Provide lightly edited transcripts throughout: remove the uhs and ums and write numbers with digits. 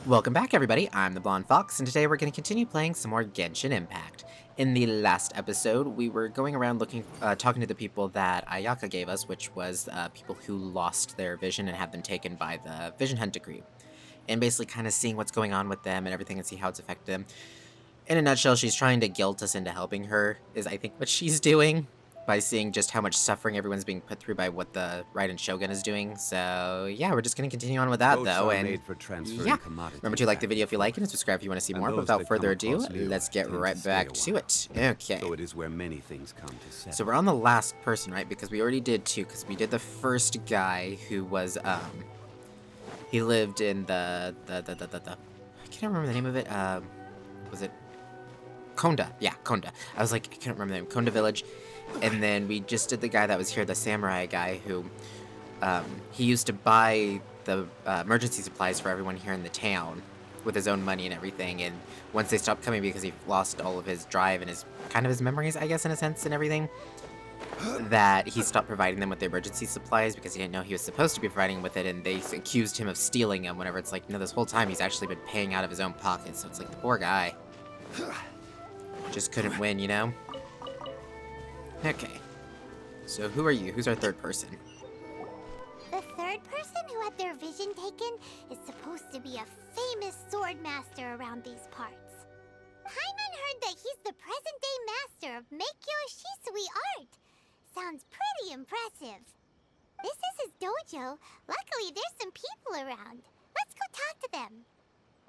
Welcome back, everybody. I'm the Blonde Fox, and today we're going to continue playing some more Genshin Impact. In the last episode, we were going around talking to the people that Ayaka gave us, which was people who lost their vision and had them taken by the Vision Hunt decree, and basically kind of seeing what's going on with them and everything and see how it's affected them. In a nutshell, she's trying to guilt us into helping her, is I think what she's doing, by seeing just how much suffering everyone's being put through by what the Raiden Shogun is doing. So yeah, we're just going to continue on with that, Boats though, are and made for transferring yeah. commodities Remember to like the back video and if you like it and forth. subscribe if you want to see And more. But those without that further come ado, across Liyue let's get tend to right stay back a to while. it. Okay. So it is where many things come to settle. So we're on the last person, right? Because we already did two, because we did the first guy who was, he lived in the I can't remember the name of it, was it Konda? Yeah, Konda. I was like, I can't remember the name. Konda Village. And then we just did the guy that was here, the samurai guy, who, he used to buy the emergency supplies for everyone here in the town with his own money and everything. And once they stopped coming because he lost all of his drive and his memories, I guess, in a sense, and everything, that he stopped providing them with the emergency supplies because he didn't know he was supposed to be providing with it, and they accused him of stealing them whenever it's like, no, this whole time he's actually been paying out of his own pocket. So it's like, the poor guy just couldn't win, you know? Okay. So who are you? Who's our third person? The third person who had their vision taken is supposed to be a famous sword master around these parts. Paimon heard that he's the present-day master of Meikyo Shisui art. Sounds pretty impressive. This is his dojo. Luckily, there's some people around. Let's go talk to them.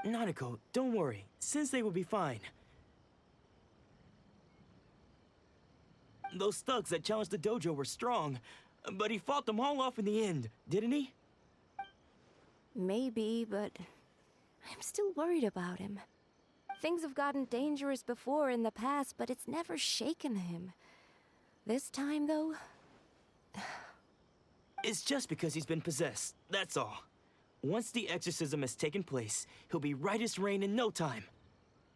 Nanako, don't worry. Sensei will be fine. Those thugs that challenged the dojo were strong, but he fought them all off in the end, didn't he? Maybe, but I'm still worried about him. Things have gotten dangerous before in the past, but it's never shaken him. This time, though... It's just because he's been possessed, that's all. Once the exorcism has taken place, he'll be right as rain in no time.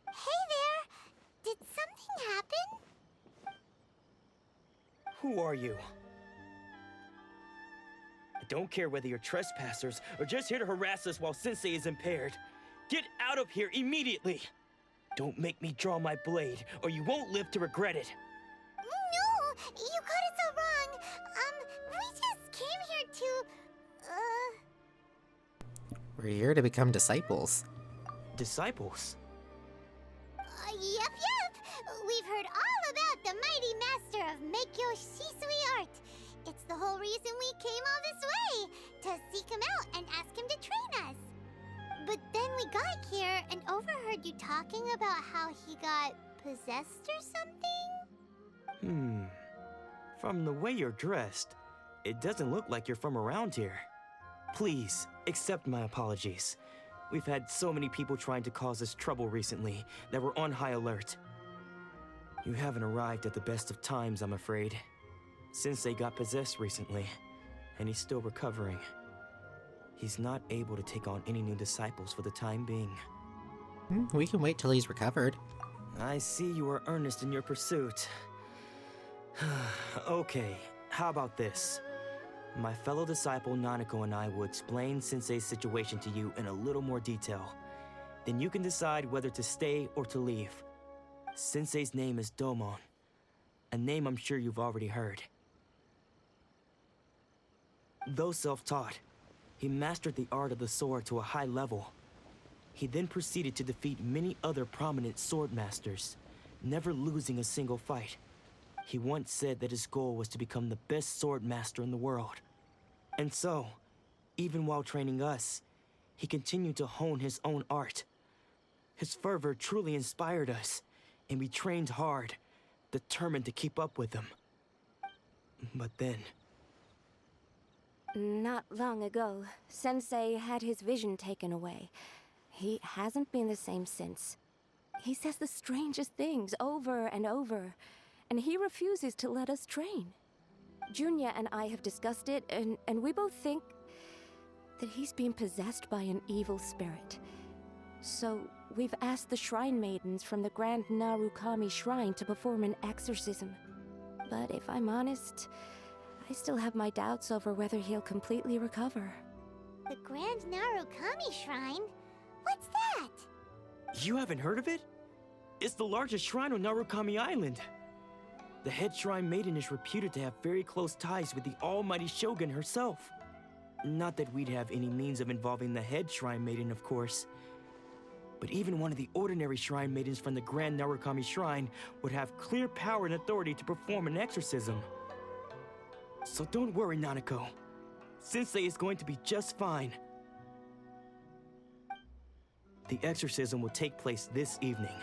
Hey there! Did something happen? Who are you? I don't care whether you're trespassers or just here to harass us while Sensei is impaired. Get out of here immediately! Don't make me draw my blade, or you won't live to regret it. No! You got it so wrong! We just came here to... We're here to become disciples. Disciples? Yep. We've heard all about the mighty master of Meikyo Shisui art. It's the whole reason we came all this way, to seek him out and ask him to train us. But then we got here and overheard you talking about how he got possessed or something? From the way you're dressed, it doesn't look like you're from around here. Please, accept my apologies. We've had so many people trying to cause us trouble recently that we're on high alert. You haven't arrived at the best of times, I'm afraid. Sensei got possessed recently, and he's still recovering. He's not able to take on any new disciples for the time being. We can wait till he's recovered. I see you are earnest in your pursuit. Okay, how about this? My fellow disciple Nanako and I will explain Sensei's situation to you in a little more detail. Then you can decide whether to stay or to leave. Sensei's name is Domon, a name I'm sure you've already heard. Though self-taught, he mastered the art of the sword to a high level. He then proceeded to defeat many other prominent sword masters, never losing a single fight. He once said that his goal was to become the best sword master in the world. And so, even while training us, he continued to hone his own art. His fervor truly inspired us, and we trained hard, determined to keep up with him. But then... Not long ago, Sensei had his vision taken away. He hasn't been the same since. He says the strangest things over and over, and he refuses to let us train. Junya and I have discussed it, and we both think that he's been possessed by an evil spirit. So we've asked the shrine maidens from the Grand Narukami Shrine to perform an exorcism. But if I'm honest, I still have my doubts over whether he'll completely recover. The Grand Narukami Shrine? What's that? You haven't heard of it? It's the largest shrine on Narukami Island. The head shrine maiden is reputed to have very close ties with the almighty Shogun herself. Not that we'd have any means of involving the head shrine maiden, of course. But even one of the ordinary shrine maidens from the Grand Narukami Shrine would have clear power and authority to perform an exorcism. So don't worry, Nanako. Sensei is going to be just fine. The exorcism will take place this evening.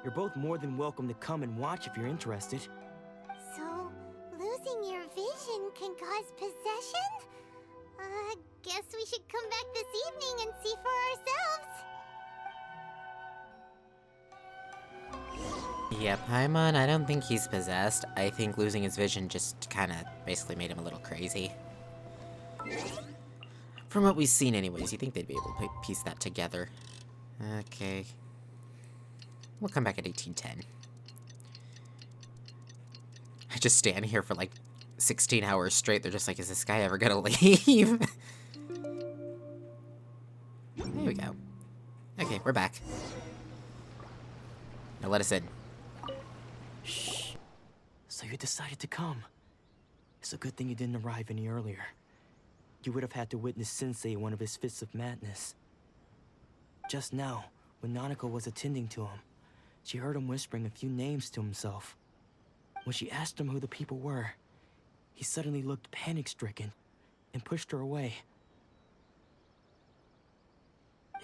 You're both more than welcome to come and watch if you're interested. So, losing your vision can cause possession? Guess we should come back this evening and see for ourselves. Yep, Paimon, I don't think he's possessed. I think losing his vision just kinda basically made him a little crazy. From what we've seen anyways, you think they'd be able to piece that together. Okay. We'll come back at 1810. I just stand here for like 16 hours straight. They're just like, is this guy ever gonna leave? There we go. Okay, we're back. Now let us in. Shh. So you decided to come. It's a good thing you didn't arrive any earlier. You would have had to witness Sensei in one of his fits of madness. Just now, when Nanako was attending to him, she heard him whispering a few names to himself. When she asked him who the people were, he suddenly looked panic-stricken and pushed her away.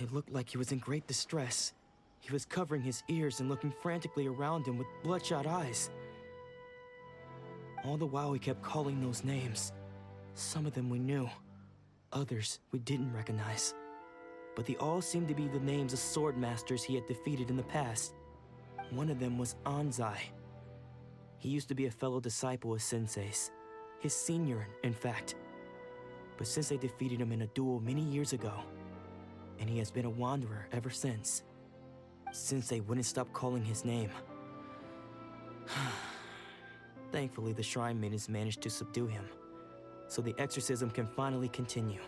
It looked like he was in great distress. He was covering his ears and looking frantically around him with bloodshot eyes. All the while he kept calling those names. Some of them we knew, others we didn't recognize. But they all seemed to be the names of sword masters he had defeated in the past. One of them was Anzai. He used to be a fellow disciple of Sensei's. His senior, in fact. But Sensei defeated him in a duel many years ago, and he has been a wanderer ever since. Sensei wouldn't stop calling his name. Thankfully, the shrine maidens managed to subdue him, so the exorcism can finally continue.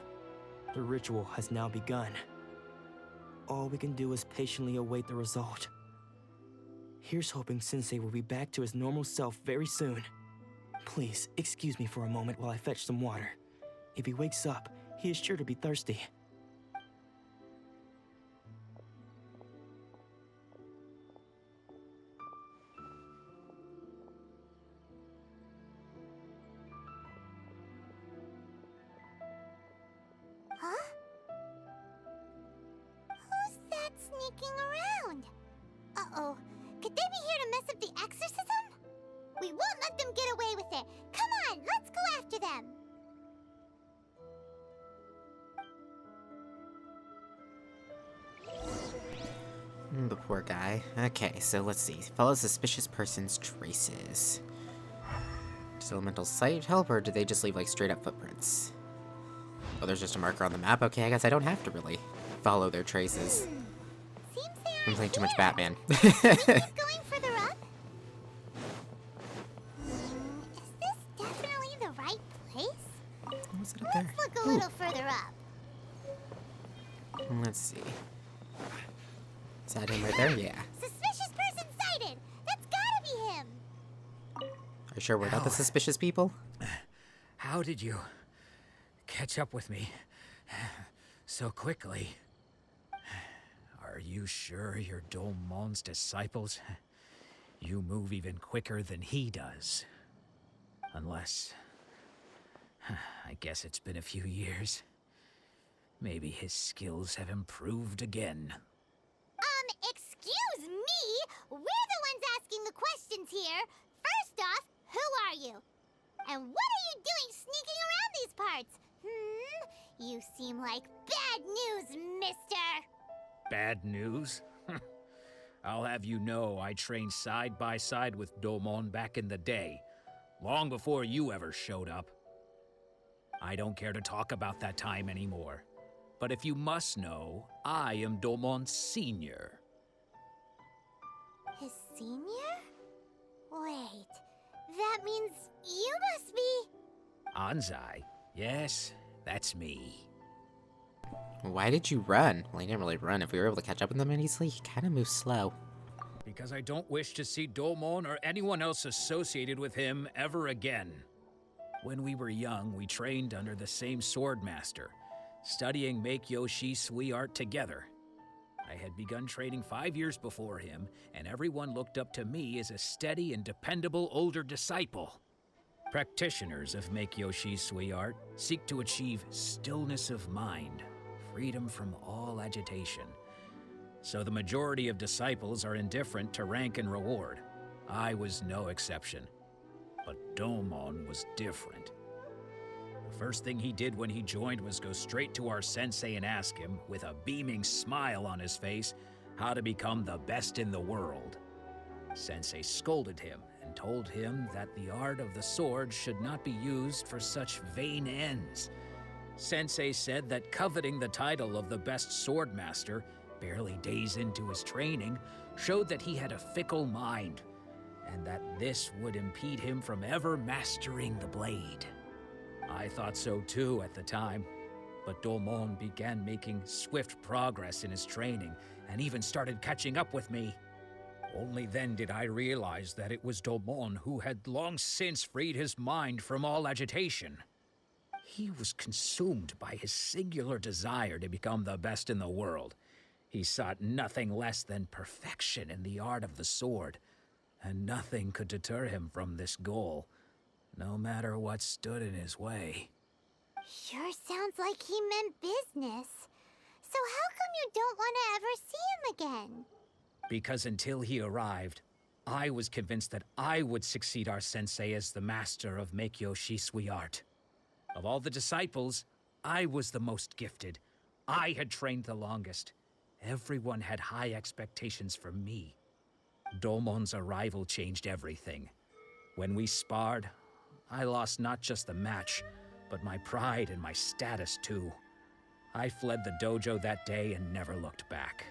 The ritual has now begun. All we can do is patiently await the result. Here's hoping Sensei will be back to his normal self very soon. Please, excuse me for a moment while I fetch some water. If he wakes up, he is sure to be thirsty. Huh? Who's that sneaking around? Uh-oh. Could they be here to mess up the exorcism? We won't let them get away with it. Come on, let's go after them. The poor guy. Okay, so let's see. Follow suspicious person's traces. Does elemental sight help, or do they just leave like straight up footprints? Oh, there's just a marker on the map. Okay, I guess I don't have to really follow their traces. Seems they I'm are playing too much here. Batman. Can we keep going further up? Is this definitely the right place? What's it up there? Let's look a little further up. Let's see. Is that him right there? Yeah. Suspicious person sighted! That's gotta be him! Are you sure we're not the suspicious people? How did you catch up with me so quickly? Are you sure you're Domon's disciples? You move even quicker than he does. Unless... I guess it's been a few years. Maybe his skills have improved again. Excuse me? We're the ones asking the questions here. First off, who are you? And what are you doing sneaking around these parts? You seem like bad news, mister. Bad news? I'll have you know I trained side by side with Domon back in the day, long before you ever showed up. I don't care to talk about that time anymore. But if you must know, I am Domon's senior. His senior? Wait, that means you must be... Anzai? Yes, that's me. Why did you run? Well, he didn't really run. If we were able to catch up with him easily, he kind of moves slow. Because I don't wish to see Domon or anyone else associated with him ever again. When we were young, we trained under the same swordmaster, studying miHo Shui art together. I had begun training 5 years before him, and everyone looked up to me as a steady and dependable older disciple. Practitioners of miHo Shui art seek to achieve stillness of mind, freedom from all agitation. So the majority of disciples are indifferent to rank and reward. I was no exception. But Domon was different. The first thing he did when he joined was go straight to our sensei and ask him, with a beaming smile on his face, how to become the best in the world. Sensei scolded him and told him that the art of the sword should not be used for such vain ends. Sensei said that coveting the title of the best swordmaster, barely days into his training, showed that he had a fickle mind, and that this would impede him from ever mastering the blade. I thought so too at the time, but Domon began making swift progress in his training, and even started catching up with me. Only then did I realize that it was Domon who had long since freed his mind from all agitation. He was consumed by his singular desire to become the best in the world. He sought nothing less than perfection in the art of the sword, and nothing could deter him from this goal, no matter what stood in his way. Sure sounds like he meant business. So how come you don't want to ever see him again? Because until he arrived, I was convinced that I would succeed our sensei as the master of miHo Shui art. Of all the disciples, I was the most gifted. I had trained the longest. Everyone had high expectations for me. Domon's arrival changed everything. When we sparred, I lost not just the match, but my pride and my status too. I fled the dojo that day and never looked back.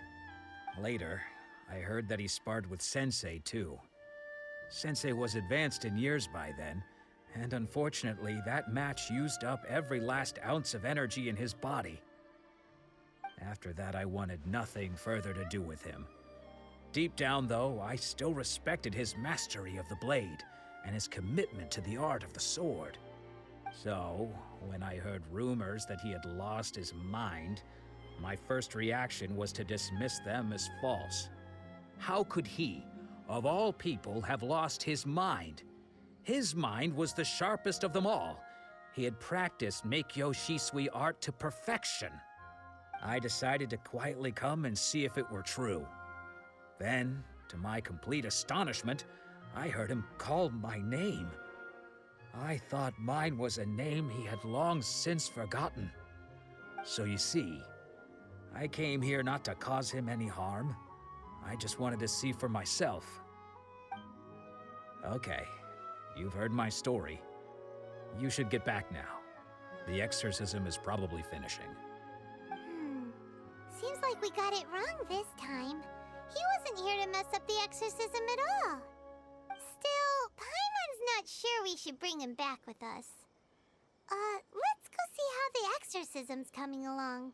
Later, I heard that he sparred with Sensei too. Sensei was advanced in years by then, and unfortunately that match used up every last ounce of energy in his body. After that, I wanted nothing further to do with him. Deep down, though, I still respected his mastery of the blade and his commitment to the art of the sword. So, when I heard rumors that he had lost his mind, my first reaction was to dismiss them as false. How could he, of all people, have lost his mind? His mind was the sharpest of them all. He had practiced miHo Shui art to perfection. I decided to quietly come and see if it were true. Then, to my complete astonishment, I heard him call my name. I thought mine was a name he had long since forgotten. So you see, I came here not to cause him any harm. I just wanted to see for myself. Okay, you've heard my story. You should get back now. The exorcism is probably finishing. Seems like we got it wrong this time. He wasn't here to mess up the exorcism at all. Still, Paimon's not sure we should bring him back with us. Let's go see how the exorcism's coming along.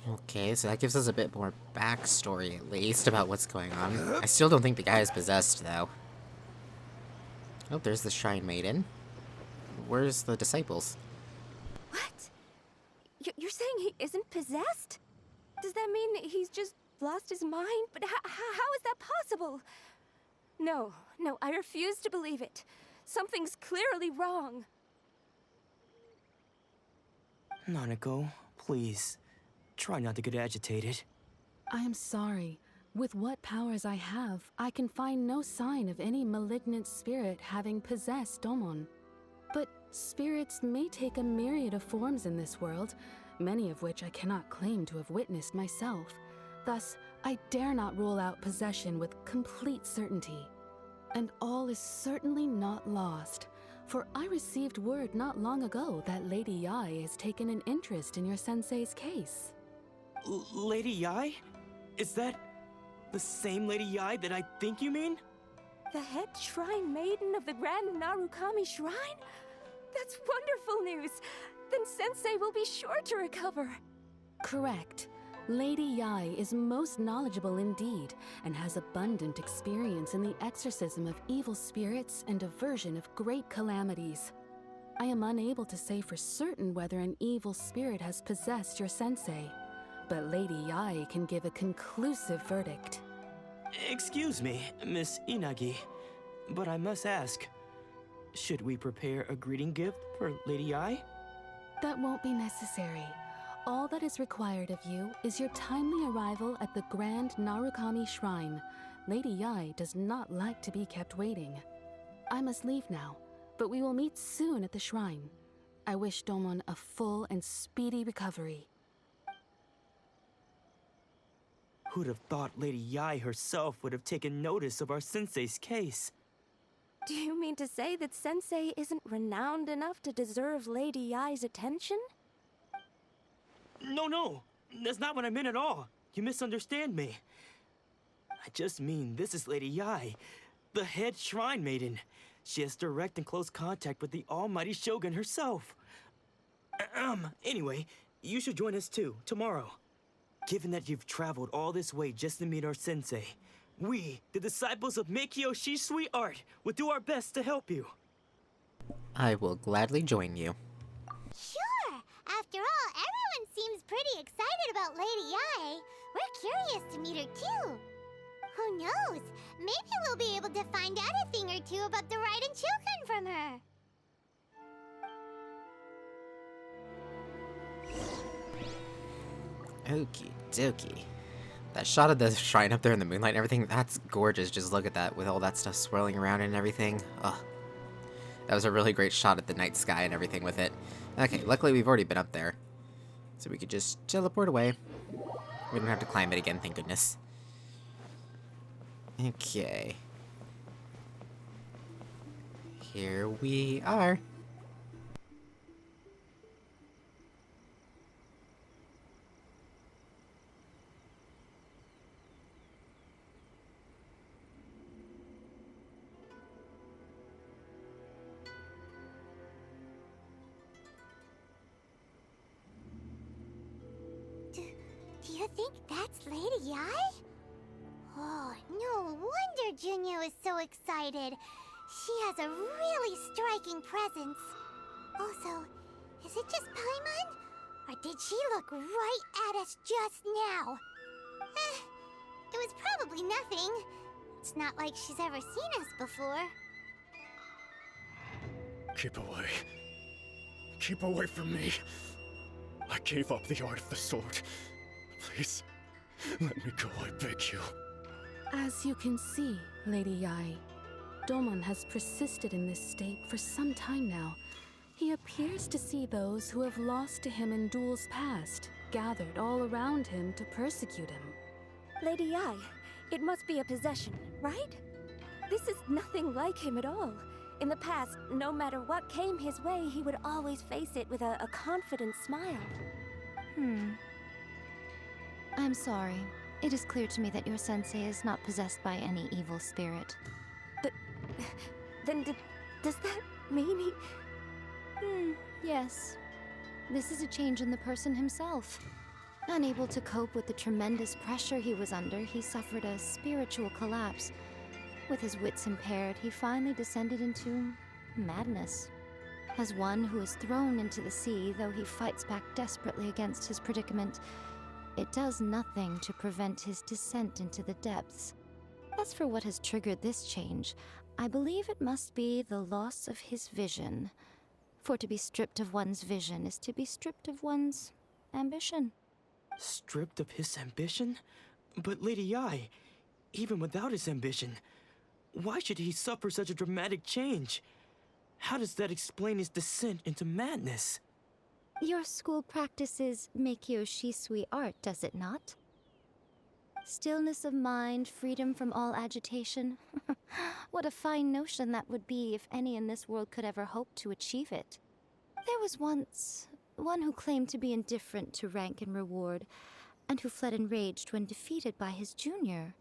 Okay, so that gives us a bit more backstory, at least, about what's going on. I still don't think the guy is possessed, though. Oh, there's the Shrine Maiden. Where's the disciples? What? You're saying he isn't possessed? Does that mean he's just lost his mind? But how is that possible? No, I refuse to believe it. Something's clearly wrong. Nanako, please. Try not to get agitated. I am sorry. With what powers I have, I can find no sign of any malignant spirit having possessed Domon. But spirits may take a myriad of forms in this world, many of which I cannot claim to have witnessed myself. Thus, I dare not rule out possession with complete certainty. And all is certainly not lost, for I received word not long ago that Lady Yai has taken an interest in your sensei's case. Lady Yai? Is that the same Lady Yai that I think you mean? The head shrine maiden of the Grand Narukami Shrine? That's wonderful news! Then Sensei will be sure to recover. Correct. Lady Yai is most knowledgeable indeed, and has abundant experience in the exorcism of evil spirits and aversion of great calamities. I am unable to say for certain whether an evil spirit has possessed your sensei, but Lady Yai can give a conclusive verdict. Excuse me, Miss Inagi, but I must ask, should we prepare a greeting gift for Lady Yai? That won't be necessary. All that is required of you is your timely arrival at the Grand Narukami Shrine. Lady Yai does not like to be kept waiting. I must leave now, but we will meet soon at the shrine. I wish Domon a full and speedy recovery. Who'd have thought Lady Yai herself would have taken notice of our sensei's case? Do you mean to say that Sensei isn't renowned enough to deserve Lady Yai's attention? No, that's not what I meant at all. You misunderstand me. I just mean this is Lady Yai, the head shrine maiden. She has direct and close contact with the almighty Shogun herself. Anyway, you should join us too, tomorrow. Given that you've traveled all this way just to meet our sensei, we, the disciples of miHo Shisui Art, will do our best to help you. I will gladly join you. Sure! After all, everyone seems pretty excited about Lady Yai. We're curious to meet her too. Who knows? Maybe we'll be able to find out a thing or two about the Raiden Shogun from her. Okie dokie. That shot of the shrine up there in the moonlight and everything, that's gorgeous. Just look at that with all that stuff swirling around and everything. Ugh. That was a really great shot at the night sky and everything with it. Okay, luckily we've already been up there. So we could just teleport away. We don't have to climb it again, thank goodness. Okay. Here we are. Do you think that's Lady Yai? Oh, no wonder Junyo is so excited. She has a really striking presence. Also, is it just Paimon? Or did she look right at us just now? It was probably nothing. It's not like she's ever seen us before. Keep away. Keep away from me. I gave up the art of the sword. Please, let me go, I beg you. As you can see, Lady Yai, Domon has persisted in this state for some time now. He appears to see those who have lost to him in duels past, gathered all around him to persecute him. Lady Yai, it must be a possession, right? This is nothing like him at all. In the past, no matter what came his way, he would always face it with a confident smile. I'm sorry. It is clear to me that your sensei is not possessed by any evil spirit. But then does that mean he... Yes. This is a change in the person himself. Unable to cope with the tremendous pressure he was under, he suffered a spiritual collapse. With his wits impaired, he finally descended into madness. As one who is thrown into the sea, though he fights back desperately against his predicament, it does nothing to prevent his descent into the depths. As for what has triggered this change, I believe it must be the loss of his vision. For to be stripped of one's vision is to be stripped of one's ambition. Stripped of his ambition? But Lady Yai, even without his ambition, why should he suffer such a dramatic change? How does that explain his descent into madness? Your school practices miHo Shisui Art, does it not? Stillness of mind, freedom from all agitation. What a fine notion that would be if any in this world could ever hope to achieve it. There was once one who claimed to be indifferent to rank and reward, and who fled enraged when defeated by his junior.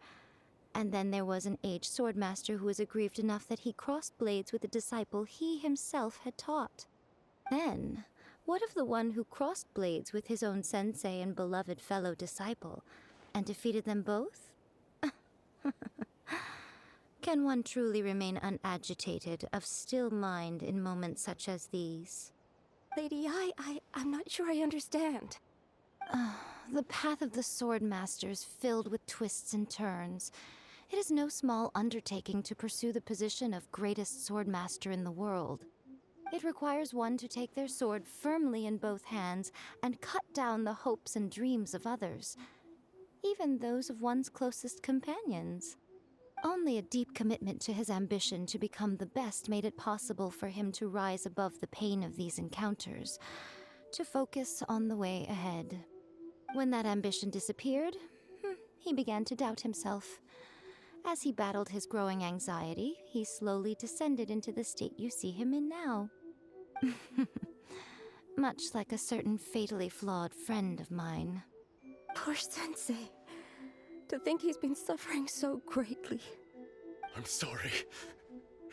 And then there was an aged swordmaster who was aggrieved enough that he crossed blades with a disciple he himself had taught. Then, what of the one who crossed blades with his own sensei and beloved fellow disciple, and defeated them both? Can one truly remain unagitated, of still mind in moments such as these? Lady, I'm not sure I understand. The path of the Swordmaster is filled with twists and turns. It is no small undertaking to pursue the position of greatest Swordmaster in the world. It requires one to take their sword firmly in both hands and cut down the hopes and dreams of others, even those of one's closest companions. Only a deep commitment to his ambition to become the best made it possible for him to rise above the pain of these encounters, to focus on the way ahead. When that ambition disappeared, he began to doubt himself. As he battled his growing anxiety, he slowly descended into the state you see him in now. Much like a certain fatally flawed friend of mine. Poor Sensei. To think he's been suffering so greatly. I'm sorry.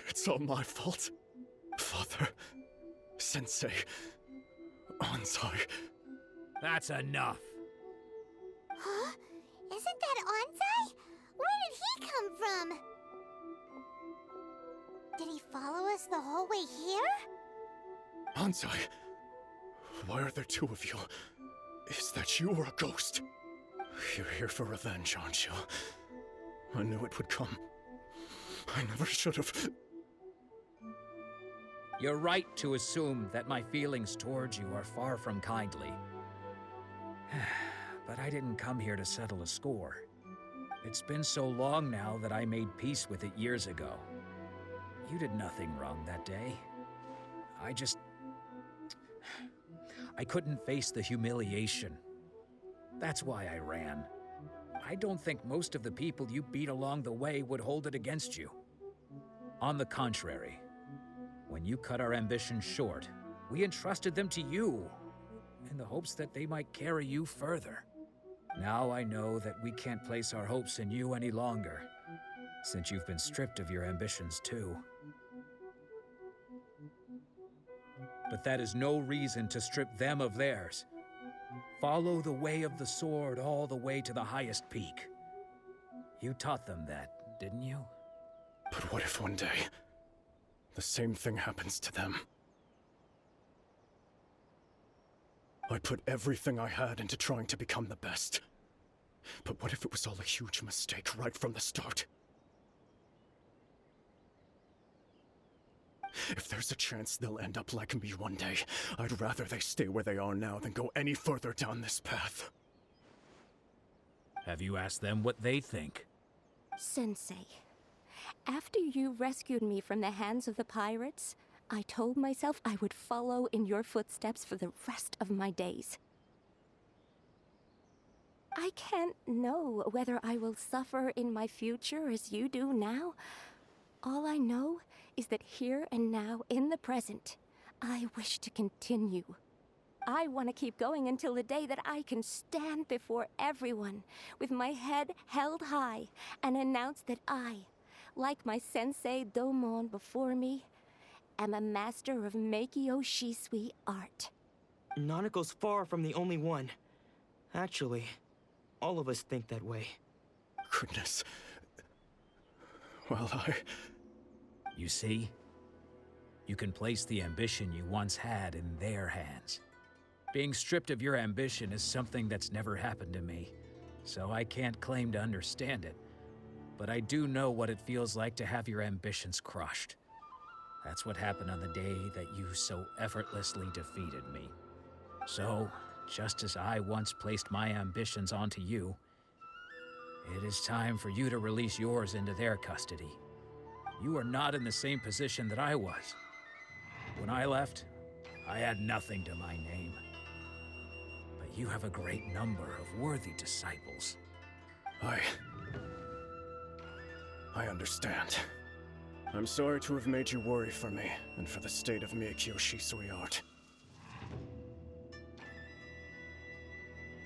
It's all my fault. Father, Sensei, Ansai. That's enough. Huh? Isn't that Ansai? Where did he come from? Did he follow us the whole way here? Ansai, why are there two of you? Is that you or a ghost? You're here for revenge, aren't you? I knew it would come. I never should have. You're right to assume that my feelings towards you are far from kindly. But I didn't come here to settle a score. It's been so long now that I made peace with it years ago. You did nothing wrong that day. I couldn't face the humiliation. That's why I ran. I don't think most of the people you beat along the way would hold it against you. On the contrary, when you cut our ambitions short, we entrusted them to you, in the hopes that they might carry you further. Now I know that we can't place our hopes in you any longer, since you've been stripped of your ambitions too. But that is no reason to strip them of theirs. Follow the way of the sword all the way to the highest peak. You taught them that, didn't you? But what if one day, the same thing happens to them? I put everything I had into trying to become the best. But what if it was all a huge mistake right from the start? If there's a chance they'll end up like me one day, I'd rather they stay where they are now than go any further down this path. Have you asked them what they think? Sensei, after you rescued me from the hands of the pirates, I told myself I would follow in your footsteps for the rest of my days. I can't know whether I will suffer in my future as you do now. All I know is that here and now, in the present, I wish to continue. I want to keep going until the day that I can stand before everyone with my head held high and announce that I, like my sensei Domon before me, am a master of miHo Shisui art. Nanako's far from the only one. Actually, all of us think that way. Goodness. Well, You see? You can place the ambition you once had in their hands. Being stripped of your ambition is something that's never happened to me, so I can't claim to understand it. But I do know what it feels like to have your ambitions crushed. That's what happened on the day that you so effortlessly defeated me. So, just as I once placed my ambitions onto you, it is time for you to release yours into their custody. You are not in the same position that I was. When I left, I had nothing to my name. But you have a great number of worthy disciples. I understand. I'm sorry to have made you worry for me, and for the state of miHo Shisui art.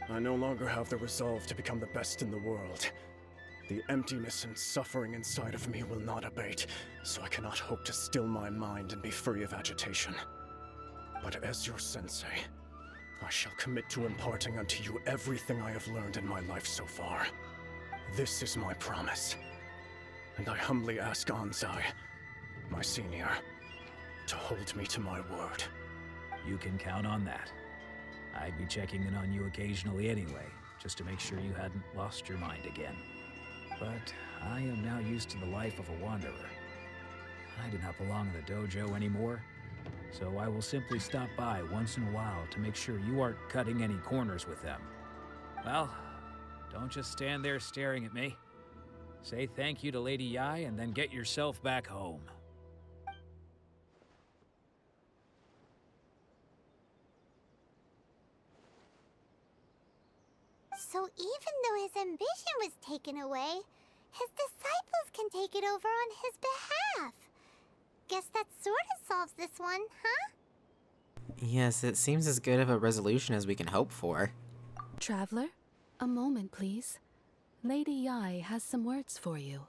I no longer have the resolve to become the best in the world. The emptiness and suffering inside of me will not abate, so I cannot hope to still my mind and be free of agitation. But as your sensei, I shall commit to imparting unto you everything I have learned in my life so far. This is my promise, and I humbly ask Anzai, my senior, to hold me to my word. You can count on that. I'd be checking in on you occasionally anyway, just to make sure you hadn't lost your mind again. But I am now used to the life of a wanderer. I do not belong in the dojo anymore, so I will simply stop by once in a while to make sure you aren't cutting any corners with them. Well, don't just stand there staring at me. Say thank you to Lady Yai and then get yourself back home. So even though his ambition was taken away, his disciples can take it over on his behalf. Guess that sort of solves this one, huh? Yes, it seems as good of a resolution as we can hope for. Traveler, a moment, please. Lady Yai has some words for you.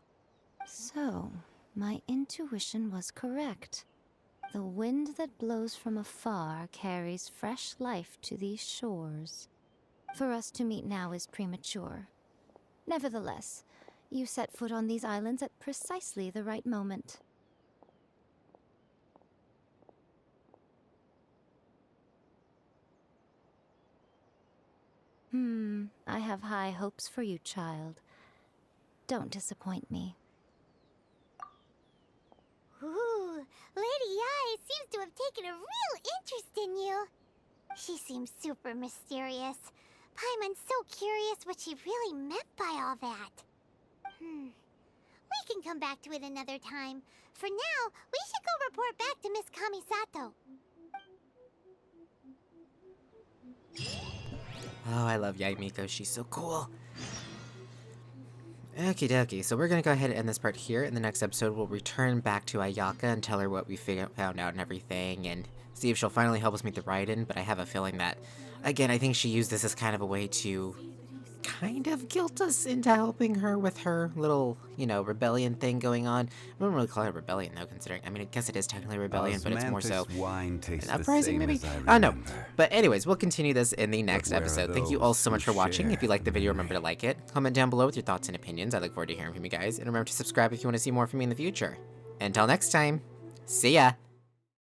So, my intuition was correct. The wind that blows from afar carries fresh life to these shores. For us to meet now is premature. Nevertheless, you set foot on these islands at precisely the right moment. I have high hopes for you, child. Don't disappoint me. Ooh, Lady Yai seems to have taken a real interest in you. She seems super mysterious. Paimon's so curious what she really meant by all that. We can come back to it another time. For now, we should go report back to Miss Kamisato. Oh, I love Yai Miko. She's so cool. Okie dokie, so we're gonna go ahead and end this part here. In the next episode, we'll return back to Ayaka and tell her what we found out and everything, and see if she'll finally help us meet the Raiden. But I have a feeling that, again, I think she used this as kind of a way to kind of guilt us into helping her with her little, rebellion thing going on. I wouldn't really call it a rebellion, though, considering, I guess it is technically a rebellion, but it's more so wine tastes an uprising, maybe? I don't know. But anyways, we'll continue this in the next episode. Thank you all so much for watching. If you liked the video, remember to like it. Comment down below with your thoughts and opinions. I look forward to hearing from you guys. And remember to subscribe if you want to see more from me in the future. Until next time, see ya!